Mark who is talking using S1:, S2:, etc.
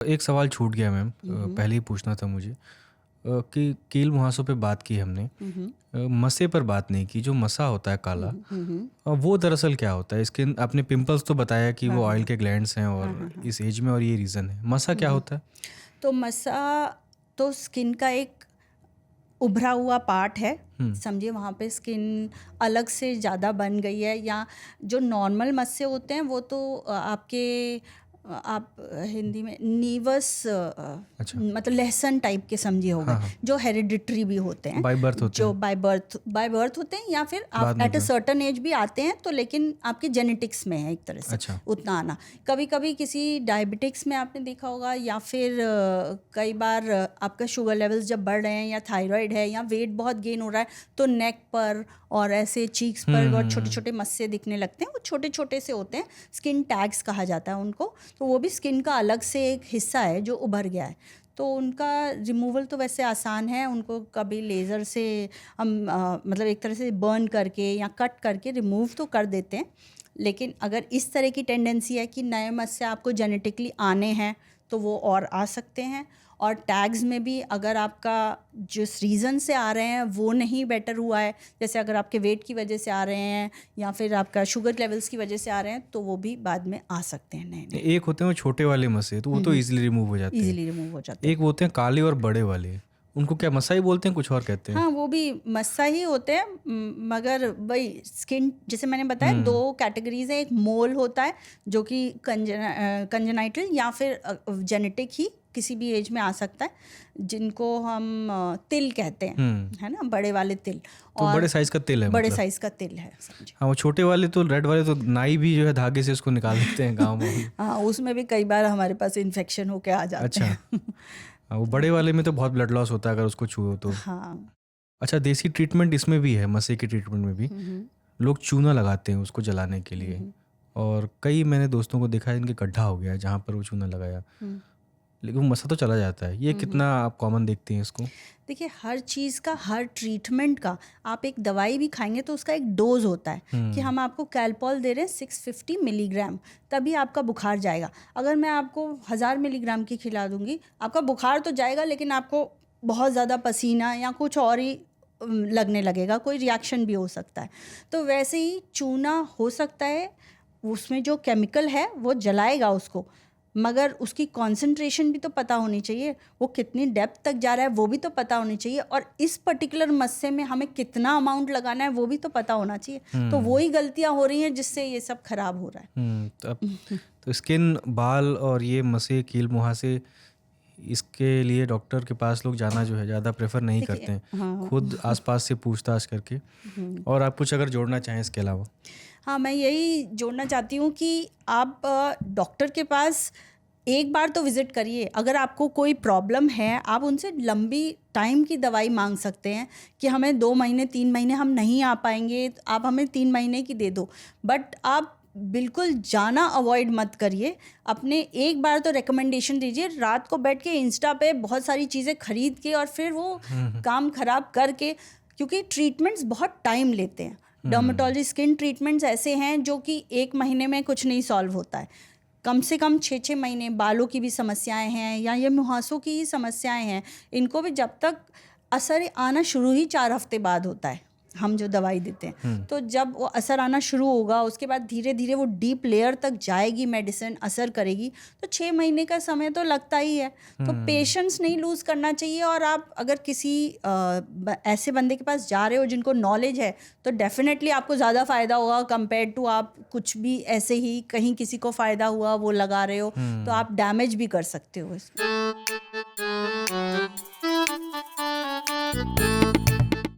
S1: एक सवाल छूट गया मैम,
S2: हम्म
S1: पहले ही पूछना था मुझे कि कील मुहासों पे बात की हमने,
S2: हम्म
S1: मसे पर बात नहीं की। जो मसा होता है काला,
S2: हम्म।
S1: वो दरअसल क्या होता है? स्किन, आपने पिंपल्स तो बताया कि
S2: हाँ
S1: वो
S2: हाँ
S1: ऑयल
S2: हाँ
S1: के ग्लैंड्स हैं
S2: हाँ
S1: और
S2: हाँ हाँ।
S1: इस एज में, और ये रीज़न है। मसा क्या
S2: हम्म।
S1: होता है?
S2: तो मसा तो स्किन का एक उभरा हुआ पार्ट है।
S1: हम्म।
S2: समझिए वहाँ पे स्किन अलग से ज़्यादा बन गई है, या जो नॉर्मल मस्से होते हैं वो तो आपके आप हिंदी में नीवस
S1: अच्छा।
S2: मतलब लहसन टाइप के समझिए हो गए,
S1: हाँ हाँ,
S2: जो हेरिडिटरी भी होते हैं,
S1: बाय बर्थ होते
S2: जो
S1: हैं,
S2: बाय बर्थ होते हैं, या फिर आप
S1: बाद में
S2: एट अ
S1: जो।
S2: सर्टन एज भी आते हैं, तो लेकिन आपके जेनेटिक्स में है एक तरह से
S1: अच्छा।
S2: उतना आना। कभी कभी किसी डायबिटिक्स में आपने देखा होगा, या फिर कई बार आपका शुगर लेवल्स जब बढ़ रहे हैं, या थायराइड है, या वेट बहुत गेन हो रहा है, तो नेक पर और ऐसे चीक्स पर बहुत छोटे
S1: हम्म।
S2: छोटे मस्से दिखने लगते हैं। वो छोटे छोटे से होते हैं, स्किन टैग्स कहा जाता है उनको। तो वो भी स्किन का अलग से एक हिस्सा है जो उभर गया है। तो उनका रिमूवल तो वैसे आसान है, उनको कभी लेज़र से हम मतलब एक तरह से बर्न करके या कट करके रिमूव तो कर देते हैं। लेकिन अगर इस तरह की टेंडेंसी है कि नए मस्से आपको जेनेटिकली आने हैं, तो वो और आ सकते हैं। और टैग्स में भी अगर आपका जिस रीज़न से आ रहे हैं वो नहीं बेटर हुआ है, जैसे अगर आपके वेट की वजह से आ रहे हैं, या फिर आपका शुगर लेवल्स की वजह से आ रहे हैं, तो वो भी बाद में आ सकते हैं नए नए।
S1: एक होते हैं वो छोटे वाले मसे, तो वो तो इजीली रिमूव हो जाते हैं।
S2: ईजिली रिमूव हो जाते हैं।
S1: एक वो होते हैं काले और बड़े वाले, उनको क्या मसा ही बोलते हैं, कुछ और कहते हैं?
S2: हाँ, वो भी मस्सा ही होते हैं, मगर वही स्किन, जैसे मैंने बताया, दो
S1: हम्म।
S2: कैटेगरीज है। एक मोल होता है जो कि कंजेनाइटल या फिर जेनेटिक ही किसी भी एज में आ सकता है, जिनको हम तिल कहते हैं,
S1: हम्म।
S2: है ना, बड़े वाले तिल।
S1: तो बड़े
S2: और
S1: साइज का तिल है
S2: बड़े
S1: मतलब?
S2: साइज का तिल है, समझे।
S1: हाँ, वो छोटे वाले तो, रेड वाले तो नाई भी जो है धागे से उसको निकाल देते हैं गाँव में भी।
S2: हाँ, उसमें भी कई बार हमारे पास इन्फेक्शन होके आ जाते
S1: अच्छा।
S2: हैं।
S1: हाँ, वो बड़े
S2: तो
S1: वाले में तो बहुत ब्लड लॉस होता है अगर उसको छुओ तो।
S2: हाँ।
S1: अच्छा, देसी ट्रीटमेंट इसमें भी है, मसे की ट्रीटमेंट में भी
S2: हम्म
S1: लोग चूना लगाते हैं उसको जलाने के लिए।
S2: हम्म
S1: और कई मैंने दोस्तों को देखा है, इनके गड्ढा हो गया है जहाँ पर वो चूना लगाया,
S2: हम्म
S1: लेकिन वो मसा तो चला जाता है। ये
S2: हम्म।
S1: कितना आप कॉमन देखती हैं इसको?
S2: देखिए, हर चीज़ का, हर ट्रीटमेंट का, आप एक दवाई भी खाएंगे तो उसका एक डोज होता है कि
S1: हम्म।
S2: हम आपको कैलपॉल दे रहे हैं 650 मिलीग्राम, तभी आपका बुखार जाएगा। अगर मैं आपको 1000 मिलीग्राम की खिला दूंगी, आपका बुखार तो जाएगा, लेकिन आपको बहुत ज़्यादा पसीना या कुछ और ही लगने लगेगा, कोई रिएक्शन भी हो सकता है। तो वैसे ही चूना हो सकता है, उसमें जो केमिकल है वो जलाएगा उसको, मगर उसकी कॉन्सेंट्रेशन भी तो पता होनी चाहिए, वो कितनी डेप्थ तक जा रहा है वो भी तो पता होनी चाहिए, और इस पर्टिकुलर मस्से में हमें कितना अमाउंट लगाना है वो भी तो पता होना चाहिए। तो वो ही गलतियां हो रही हैं जिससे ये सब खराब हो रहा
S1: तो अब तो स्किन, बाल और ये मसे, कील मुहासे, इसके लिए डॉक्टर के पास लोग जाना जो है ज़्यादा प्रेफर नहीं
S2: देखिए।
S1: करते हैं,
S2: हाँ।
S1: खुद आसपास से पूछताछ करके। और आप कुछ अगर जोड़ना चाहें इसके अलावा?
S2: हाँ, मैं यही जोड़ना चाहती हूँ कि आप डॉक्टर के पास एक बार तो विज़िट करिए। अगर आपको कोई प्रॉब्लम है, आप उनसे लंबी टाइम की दवाई मांग सकते हैं कि हमें 2 महीने 3 महीने हम नहीं आ पाएंगे, तो आप हमें 3 महीने की दे दो। बट आप बिल्कुल जाना अवॉइड मत करिए। अपने एक बार तो रिकमेंडेशन दीजिए, रात को बैठ के इंस्टा पे बहुत सारी चीज़ें खरीद के और फिर वो काम ख़राब करके, क्योंकि ट्रीटमेंट्स बहुत टाइम लेते हैं। डर्मेटोलॉजी स्किन ट्रीटमेंट्स ऐसे हैं जो कि 1 महीने में कुछ नहीं सॉल्व होता है, कम से कम 6-6 महीने। बालों की भी समस्याएं हैं, या ये मुहासों की ही समस्याएं हैं, इनको भी जब तक असर आना शुरू ही 4 हफ्ते बाद होता है, हम जो दवाई देते हैं। तो जब वो असर आना शुरू होगा, उसके बाद धीरे धीरे वो डीप लेयर तक जाएगी, मेडिसिन असर करेगी, तो 6 महीने का समय तो लगता ही है। तो पेशेंस नहीं लूज़ करना चाहिए। और आप अगर किसी ऐसे बंदे के पास जा रहे हो जिनको नॉलेज है, तो डेफिनेटली आपको ज़्यादा फ़ायदा होगा कंपेयर टू आप कुछ भी ऐसे ही कहीं किसी को फ़ायदा हुआ वो लगा रहे हो, तो आप डैमेज भी कर सकते हो इसमें।